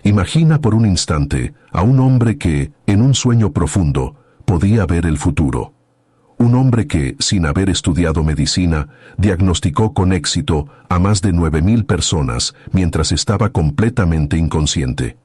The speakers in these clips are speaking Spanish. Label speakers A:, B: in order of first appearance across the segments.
A: Imagina por un instante a un hombre que, en un sueño profundo, podía ver el futuro. Un hombre que, sin haber estudiado medicina, diagnosticó con éxito a más de 9,000 personas mientras estaba completamente inconsciente.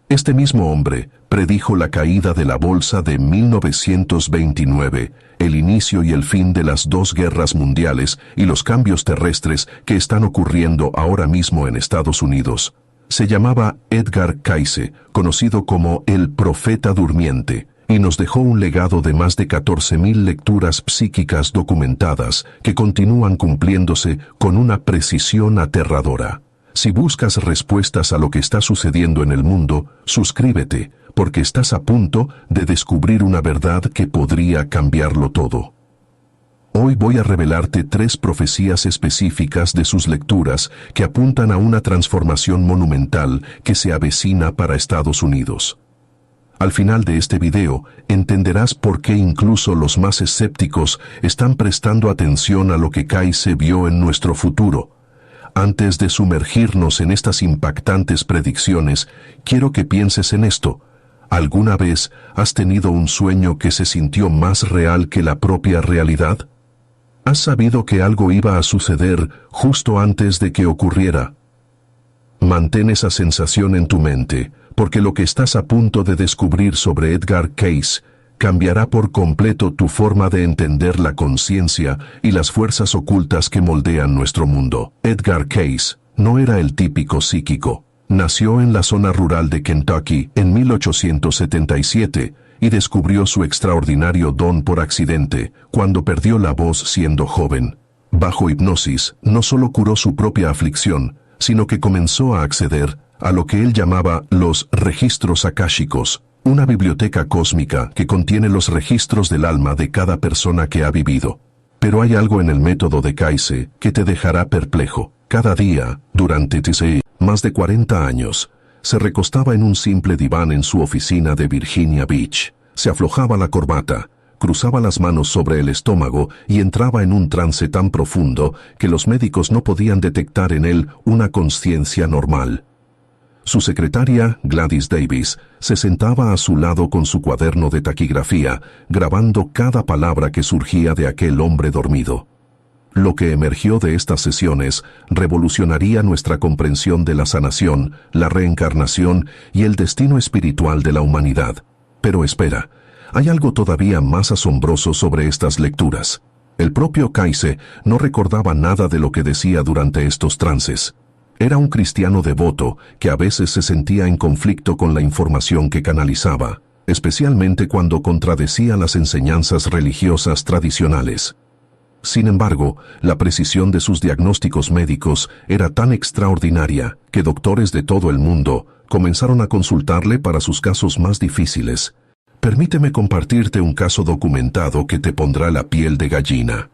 A: Este mismo hombre predijo la caída de la bolsa de 1929, el inicio y el fin de las 2 guerras mundiales y los cambios terrestres que están ocurriendo ahora mismo en Estados Unidos. Se llamaba Edgar Cayce, conocido como el Profeta Durmiente, y nos dejó un legado de más de 14,000 lecturas psíquicas documentadas que continúan cumpliéndose con una precisión aterradora. Si buscas respuestas a lo que está sucediendo en el mundo, suscríbete, porque estás a punto de descubrir una verdad que podría cambiarlo todo. Hoy voy a revelarte 3 profecías específicas de sus lecturas que apuntan a una transformación monumental que se avecina para Estados Unidos. Al final de este video, entenderás por qué incluso los más escépticos están prestando atención a lo que Cayce vio en nuestro futuro. Antes de sumergirnos en estas impactantes predicciones, quiero que pienses en esto. ¿Alguna vez has tenido un sueño que se sintió más real que la propia realidad? ¿Has sabido que algo iba a suceder justo antes de que ocurriera? Mantén esa sensación en tu mente, porque lo que estás a punto de descubrir sobre Edgar Cayce cambiará por completo tu forma de entender la conciencia y las fuerzas ocultas que moldean nuestro mundo. Edgar Cayce no era el típico psíquico. Nació en la zona rural de Kentucky en 1877 y descubrió su extraordinario don por accidente cuando perdió la voz siendo joven. Bajo hipnosis, no solo curó su propia aflicción, sino que comenzó a acceder a lo que él llamaba los registros akáshicos, una biblioteca cósmica que contiene los registros del alma de cada persona que ha vivido. Pero hay algo en el método de Cayce que te dejará perplejo. Cada día, durante más de 40 años, se recostaba en un simple diván en su oficina de Virginia Beach, se aflojaba la corbata, cruzaba las manos sobre el estómago y entraba en un trance tan profundo que los médicos no podían detectar en él una conciencia normal. Su secretaria, Gladys Davis, se sentaba a su lado con su cuaderno de taquigrafía, grabando cada palabra que surgía de aquel hombre dormido. Lo que emergió de estas sesiones revolucionaría nuestra comprensión de la sanación, la reencarnación y el destino espiritual de la humanidad. Pero espera, hay algo todavía más asombroso sobre estas lecturas. El propio Cayce no recordaba nada de lo que decía durante estos trances. Era un cristiano devoto que a veces se sentía en conflicto con la información que canalizaba, especialmente cuando contradecía las enseñanzas religiosas tradicionales. Sin embargo, la precisión de sus diagnósticos médicos era tan extraordinaria que doctores de todo el mundo comenzaron a consultarle para sus casos más difíciles. Permíteme compartirte un caso documentado que te pondrá la piel de gallina.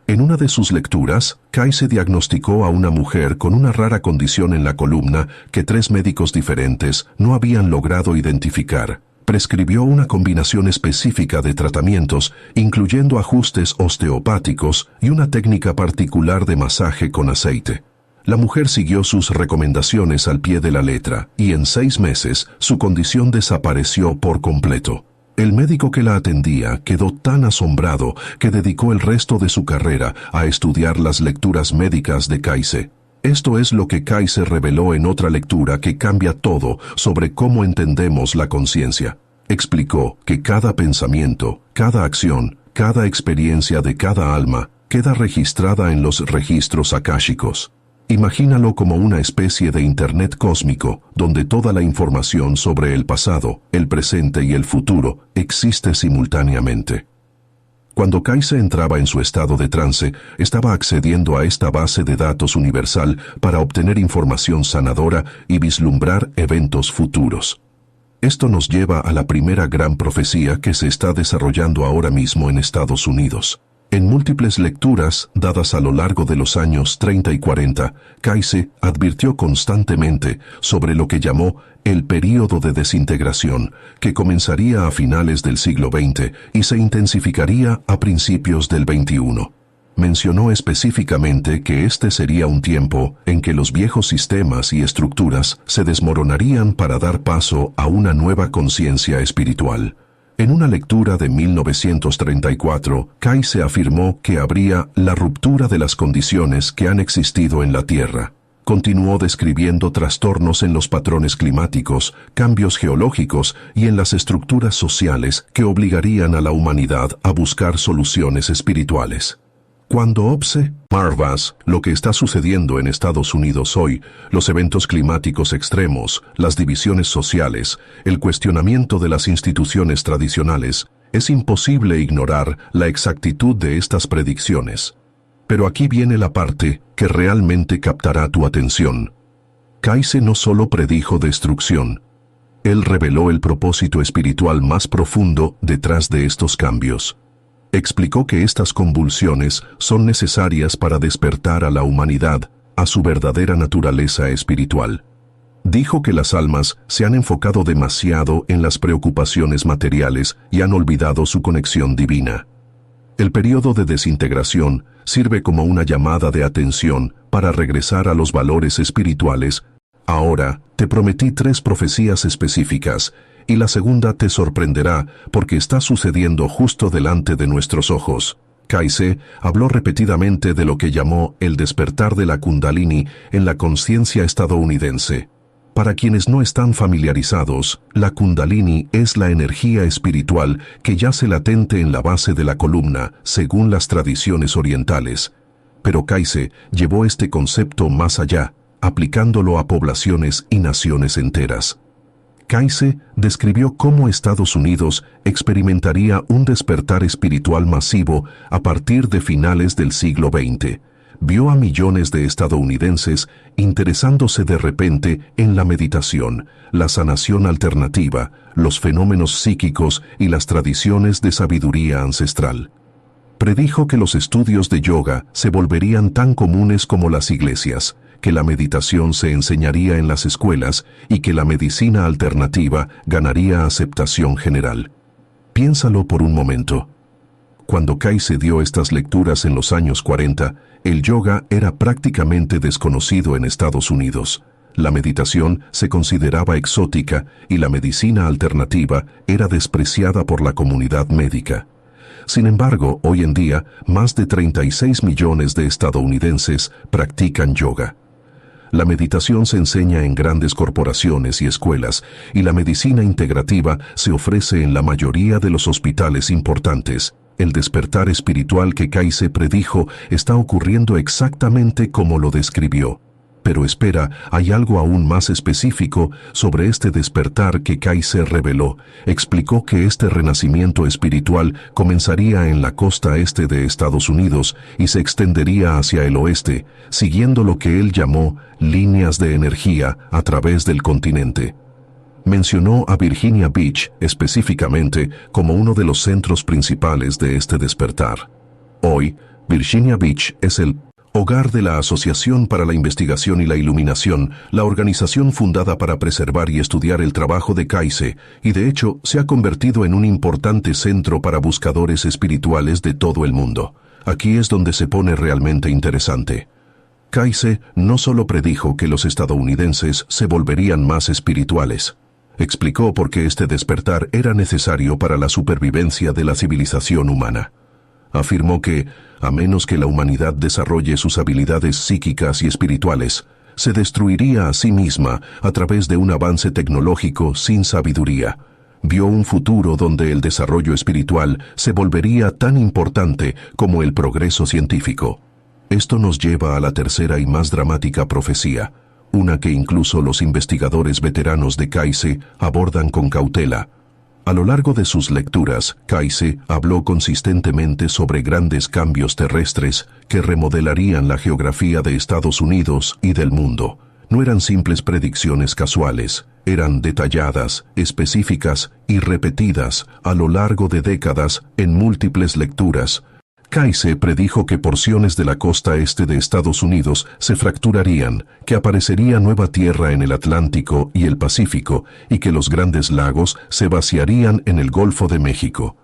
A: En una de sus lecturas, Cayce diagnosticó a una mujer con una rara condición en la columna que 3 médicos diferentes no habían logrado identificar. Prescribió una combinación específica de tratamientos, incluyendo ajustes osteopáticos y una técnica particular de masaje con aceite. La mujer siguió sus recomendaciones al pie de la letra, y en 6 meses su condición desapareció por completo. El médico que la atendía quedó tan asombrado que dedicó el resto de su carrera a estudiar las lecturas médicas de Cayce. Esto es lo que Cayce reveló en otra lectura que cambia todo sobre cómo entendemos la conciencia. Explicó que cada pensamiento, cada acción, cada experiencia de cada alma queda registrada en los registros akáshicos. Imagínalo como una especie de Internet cósmico, donde toda la información sobre el pasado, el presente y el futuro existe simultáneamente. Cuando Cayce entraba en su estado de trance, estaba accediendo a esta base de datos universal para obtener información sanadora y vislumbrar eventos futuros. Esto nos lleva a la primera gran profecía que se está desarrollando ahora mismo en Estados Unidos. En múltiples lecturas, dadas a lo largo de los años 30 y 40, Cayce advirtió constantemente sobre lo que llamó el período de desintegración, que comenzaría a finales del siglo XX y se intensificaría a principios del XXI. Mencionó específicamente que este sería un tiempo en que los viejos sistemas y estructuras se desmoronarían para dar paso a una nueva conciencia espiritual. En una lectura de 1934, Kayse afirmó que habría la ruptura de las condiciones que han existido en la Tierra. Continuó describiendo trastornos en los patrones climáticos, cambios geológicos y en las estructuras sociales que obligarían a la humanidad a buscar soluciones espirituales. Cuando observas lo que está sucediendo en Estados Unidos hoy, los eventos climáticos extremos, las divisiones sociales, el cuestionamiento de las instituciones tradicionales, es imposible ignorar la exactitud de estas predicciones. Pero aquí viene la parte que realmente captará tu atención. Kayse no solo predijo destrucción, él reveló el propósito espiritual más profundo detrás de estos cambios. Explicó que estas convulsiones son necesarias para despertar a la humanidad a su verdadera naturaleza espiritual. Dijo que las almas se han enfocado demasiado en las preocupaciones materiales y han olvidado su conexión divina. El periodo de desintegración sirve como una llamada de atención para regresar a los valores espirituales. Ahora te prometí 3 profecías específicas, y la segunda te sorprenderá porque está sucediendo justo delante de nuestros ojos. Kayse habló repetidamente de lo que llamó el despertar de la Kundalini en la conciencia estadounidense. Para quienes no están familiarizados, la Kundalini es la energía espiritual que yace latente en la base de la columna, según las tradiciones orientales. Pero Kayse llevó este concepto más allá, aplicándolo a poblaciones y naciones enteras. Kayse describió cómo Estados Unidos experimentaría un despertar espiritual masivo a partir de finales del siglo XX. Vio a millones de estadounidenses interesándose de repente en la meditación, la sanación alternativa, los fenómenos psíquicos y las tradiciones de sabiduría ancestral. Predijo que los estudios de yoga se volverían tan comunes como las iglesias, que la meditación se enseñaría en las escuelas y que la medicina alternativa ganaría aceptación general. Piénsalo por un momento. Cuando Kayse dio estas lecturas en los años 40, el yoga era prácticamente desconocido en Estados Unidos. La meditación se consideraba exótica y la medicina alternativa era despreciada por la comunidad médica. Sin embargo, hoy en día, más de 36 millones de estadounidenses practican yoga. La meditación se enseña en grandes corporaciones y escuelas, y la medicina integrativa se ofrece en la mayoría de los hospitales importantes. El despertar espiritual que Kayse predijo está ocurriendo exactamente como lo describió. Pero espera, hay algo aún más específico sobre este despertar que Kayse reveló. Explicó que este renacimiento espiritual comenzaría en la costa este de Estados Unidos y se extendería hacia el oeste, siguiendo lo que él llamó líneas de energía a través del continente. Mencionó a Virginia Beach específicamente como uno de los centros principales de este despertar. Hoy, Virginia Beach es el hogar de la Asociación para la Investigación y la Iluminación, la organización fundada para preservar y estudiar el trabajo de Kayse, y de hecho se ha convertido en un importante centro para buscadores espirituales de todo el mundo. Aquí es donde se pone realmente interesante. Kayse no solo predijo que los estadounidenses se volverían más espirituales. Explicó por qué este despertar era necesario para la supervivencia de la civilización humana. Afirmó que, a menos que la humanidad desarrolle sus habilidades psíquicas y espirituales, se destruiría a sí misma a través de un avance tecnológico sin sabiduría. Vio un futuro donde el desarrollo espiritual se volvería tan importante como el progreso científico. Esto nos lleva a la tercera y más dramática profecía, una que incluso los investigadores veteranos de Kayse abordan con cautela. A lo largo de sus lecturas, Kayse habló consistentemente sobre grandes cambios terrestres que remodelarían la geografía de Estados Unidos y del mundo. No eran simples predicciones casuales, eran detalladas, específicas y repetidas a lo largo de décadas en múltiples lecturas. Kayse predijo que porciones de la costa este de Estados Unidos se fracturarían, que aparecería nueva tierra en el Atlántico y el Pacífico y que los grandes lagos se vaciarían en el Golfo de México.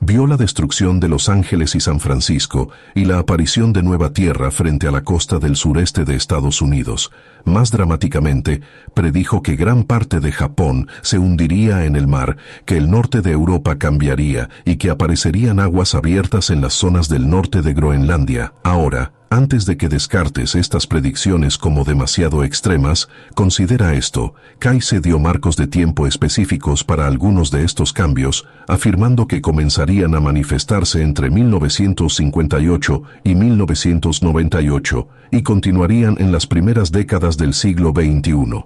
A: Vio la destrucción de Los Ángeles y San Francisco y la aparición de Nueva Tierra frente a la costa del sureste de Estados Unidos. Más dramáticamente, predijo que gran parte de Japón se hundiría en el mar, que el norte de Europa cambiaría y que aparecerían aguas abiertas en las zonas del norte de Groenlandia. Ahora, antes de que descartes estas predicciones como demasiado extremas, considera esto. Kayse dio marcos de tiempo específicos para algunos de estos cambios, afirmando que comenzarían a manifestarse entre 1958 y 1998 y continuarían en las primeras décadas del siglo XXI.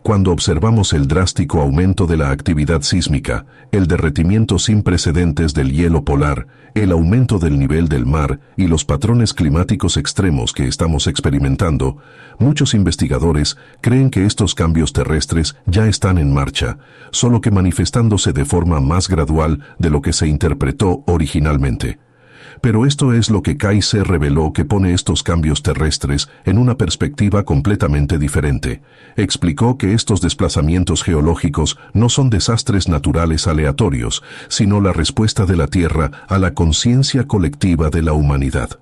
A: Cuando observamos el drástico aumento de la actividad sísmica, el derretimiento sin precedentes del hielo polar, el aumento del nivel del mar y los patrones climáticos extremos que estamos experimentando, muchos investigadores creen que estos cambios terrestres ya están en marcha, solo que manifestándose de forma más gradual de lo que se interpretó originalmente. Pero esto es lo que Kayse reveló, que pone estos cambios terrestres en una perspectiva completamente diferente. Explicó que estos desplazamientos geológicos no son desastres naturales aleatorios, sino la respuesta de la Tierra a la conciencia colectiva de la humanidad.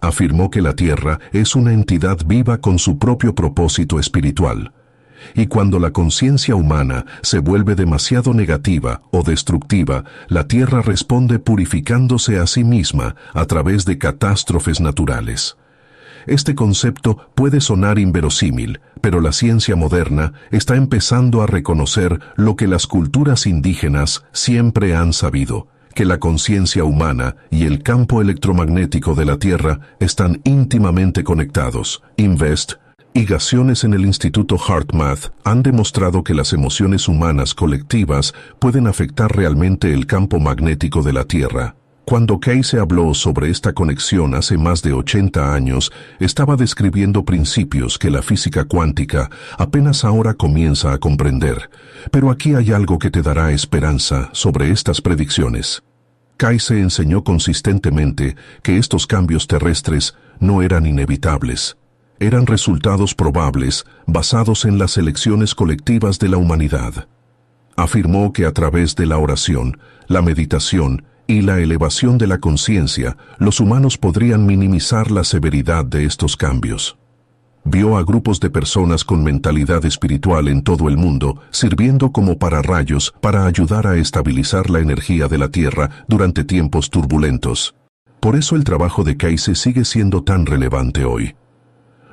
A: Afirmó que la Tierra es una entidad viva con su propio propósito espiritual. Y cuando la conciencia humana se vuelve demasiado negativa o destructiva, la Tierra responde purificándose a sí misma a través de catástrofes naturales. Este concepto puede sonar inverosímil, pero la ciencia moderna está empezando a reconocer lo que las culturas indígenas siempre han sabido, que la conciencia humana y el campo electromagnético de la Tierra están íntimamente conectados. Investigaciones en el Instituto HeartMath han demostrado que las emociones humanas colectivas pueden afectar realmente el campo magnético de la Tierra. Cuando Kayse habló sobre esta conexión hace más de 80 años, estaba describiendo principios que la física cuántica apenas ahora comienza a comprender. Pero aquí hay algo que te dará esperanza sobre estas predicciones. Kayse enseñó consistentemente que estos cambios terrestres no eran inevitables. Eran resultados probables basados en las elecciones colectivas de la humanidad. Afirmó que a través de la oración, la meditación y la elevación de la conciencia, los humanos podrían minimizar la severidad de estos cambios. Vio a grupos de personas con mentalidad espiritual en todo el mundo sirviendo como pararrayos para ayudar a estabilizar la energía de la Tierra durante tiempos turbulentos. Por eso el trabajo de Kayse sigue siendo tan relevante hoy.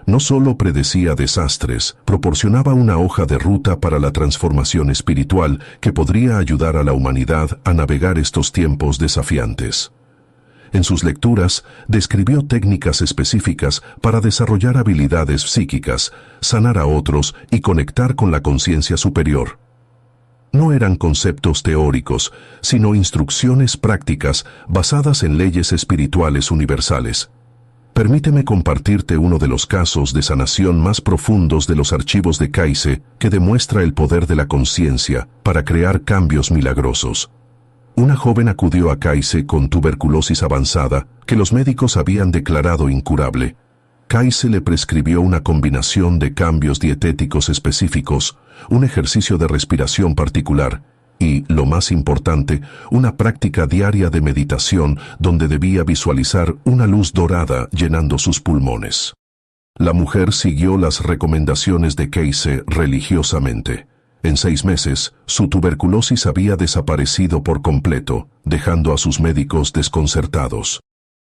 A: No solo predecía desastres, proporcionaba una hoja de ruta para la transformación espiritual que podría ayudar a la humanidad a navegar estos tiempos desafiantes. En sus lecturas, describió técnicas específicas para desarrollar habilidades psíquicas, sanar a otros y conectar con la conciencia superior. No eran conceptos teóricos, sino instrucciones prácticas basadas en leyes espirituales universales. Permíteme compartirte uno de los casos de sanación más profundos de los archivos de Kayse que demuestra el poder de la conciencia para crear cambios milagrosos. Una joven acudió a Kayse con tuberculosis avanzada que los médicos habían declarado incurable. Kayse le prescribió una combinación de cambios dietéticos específicos, un ejercicio de respiración particular y, lo más importante, una práctica diaria de meditación donde debía visualizar una luz dorada llenando sus pulmones. La mujer siguió las recomendaciones de Kayse religiosamente. En 6 meses, su tuberculosis había desaparecido por completo, dejando a sus médicos desconcertados.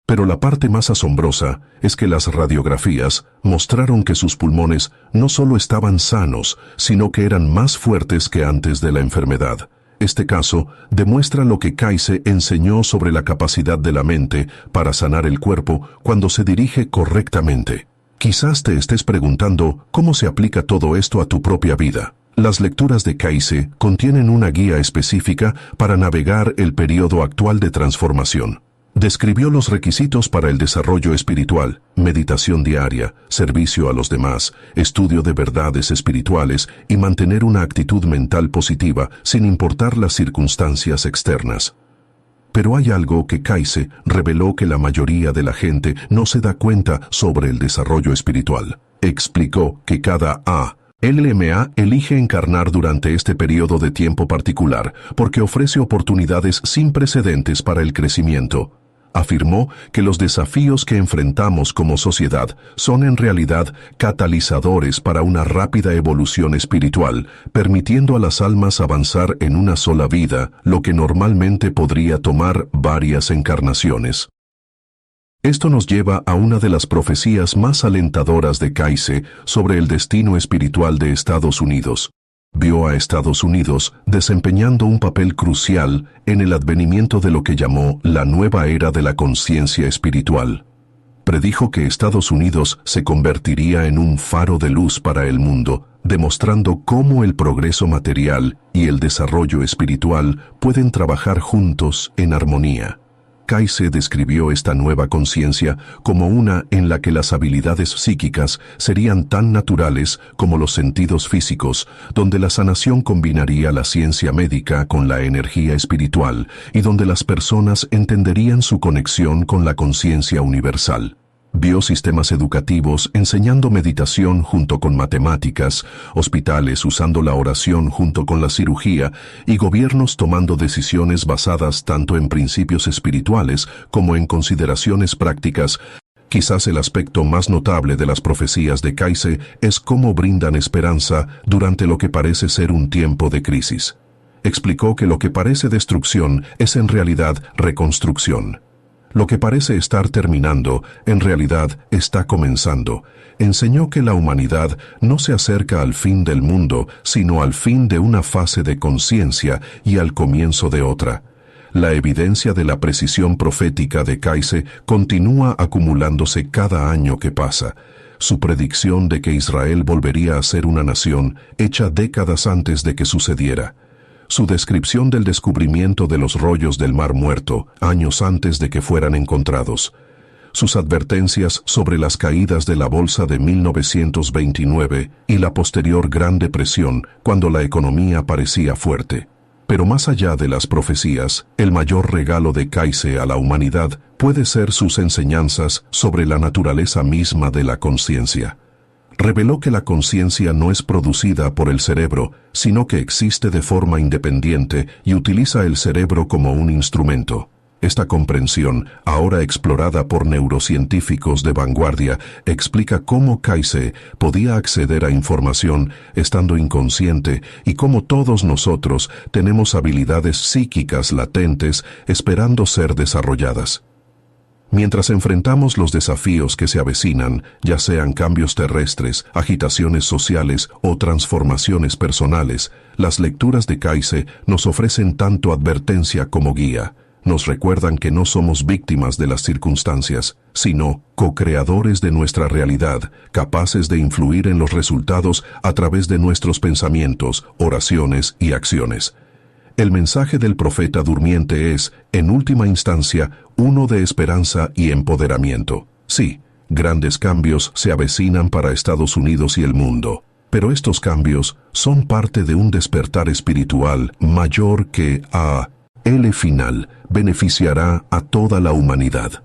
A: Pero la parte más asombrosa es que las radiografías mostraron que sus pulmones no solo estaban sanos, sino que eran más fuertes que antes de la enfermedad. Este caso demuestra lo que Kayse enseñó sobre la capacidad de la mente para sanar el cuerpo cuando se dirige correctamente. Quizás te estés preguntando cómo se aplica todo esto a tu propia vida. Las lecturas de Kayse contienen una guía específica para navegar el periodo actual de transformación. Describió los requisitos para el desarrollo espiritual, meditación diaria, servicio a los demás, estudio de verdades espirituales y mantener una actitud mental positiva sin importar las circunstancias externas. Pero hay algo que Kayse reveló que la mayoría de la gente no se da cuenta sobre el desarrollo espiritual. Explicó que cada LMA elige encarnar durante este periodo de tiempo particular porque ofrece oportunidades sin precedentes para el crecimiento. Afirmó que los desafíos que enfrentamos como sociedad son en realidad catalizadores para una rápida evolución espiritual, permitiendo a las almas avanzar en una sola vida, lo que normalmente podría tomar varias encarnaciones. Esto nos lleva a una de las profecías más alentadoras de Cayce sobre el destino espiritual de Estados Unidos. Vio a Estados Unidos desempeñando un papel crucial en el advenimiento de lo que llamó la nueva era de la conciencia espiritual. Predijo que Estados Unidos se convertiría en un faro de luz para el mundo, demostrando cómo el progreso material y el desarrollo espiritual pueden trabajar juntos en armonía. Cayce describió esta nueva conciencia como una en la que las habilidades psíquicas serían tan naturales como los sentidos físicos, donde la sanación combinaría la ciencia médica con la energía espiritual y donde las personas entenderían su conexión con la conciencia universal. Vio sistemas educativos enseñando meditación junto con matemáticas, hospitales usando la oración junto con la cirugía y gobiernos tomando decisiones basadas tanto en principios espirituales como en consideraciones prácticas. Quizás el aspecto más notable de las profecías de Cayce es cómo brindan esperanza durante lo que parece ser un tiempo de crisis. Explicó que lo que parece destrucción es en realidad reconstrucción. Lo que parece estar terminando, en realidad está comenzando. Enseñó que la humanidad no se acerca al fin del mundo, sino al fin de una fase de conciencia y al comienzo de otra. La evidencia de la precisión profética de Cayce continúa acumulándose cada año que pasa. Su predicción de que Israel volvería a ser una nación, hecha décadas antes de que sucediera. Su descripción del descubrimiento de los rollos del Mar Muerto, años antes de que fueran encontrados. Sus advertencias sobre las caídas de la bolsa de 1929 y la posterior Gran Depresión, cuando la economía parecía fuerte. Pero más allá de las profecías, el mayor regalo de Cayce a la humanidad puede ser sus enseñanzas sobre la naturaleza misma de la conciencia. Reveló que la conciencia no es producida por el cerebro, sino que existe de forma independiente y utiliza el cerebro como un instrumento. Esta comprensión, ahora explorada por neurocientíficos de vanguardia, explica cómo Cayce podía acceder a información estando inconsciente y cómo todos nosotros tenemos habilidades psíquicas latentes esperando ser desarrolladas. Mientras enfrentamos los desafíos que se avecinan, ya sean cambios terrestres, agitaciones sociales o transformaciones personales, las lecturas de Cayce nos ofrecen tanto advertencia como guía. Nos recuerdan que no somos víctimas de las circunstancias, sino co-creadores de nuestra realidad, capaces de influir en los resultados a través de nuestros pensamientos, oraciones y acciones. El mensaje del profeta durmiente es, en última instancia, uno de esperanza y empoderamiento. Sí, grandes cambios se avecinan para Estados Unidos y el mundo, pero estos cambios son parte de un despertar espiritual mayor que, el final, beneficiará a toda la humanidad.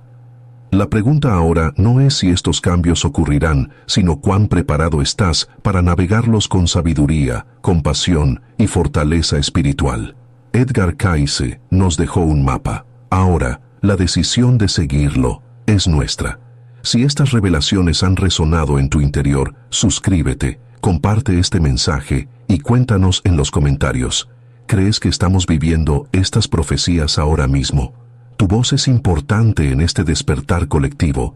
A: La pregunta ahora no es si estos cambios ocurrirán, sino cuán preparado estás para navegarlos con sabiduría, compasión y fortaleza espiritual. Edgar Cayce nos dejó un mapa. Ahora, la decisión de seguirlo es nuestra. Si estas revelaciones han resonado en tu interior, suscríbete, comparte este mensaje y cuéntanos en los comentarios. ¿Crees que estamos viviendo estas profecías ahora mismo? Tu voz es importante en este despertar colectivo.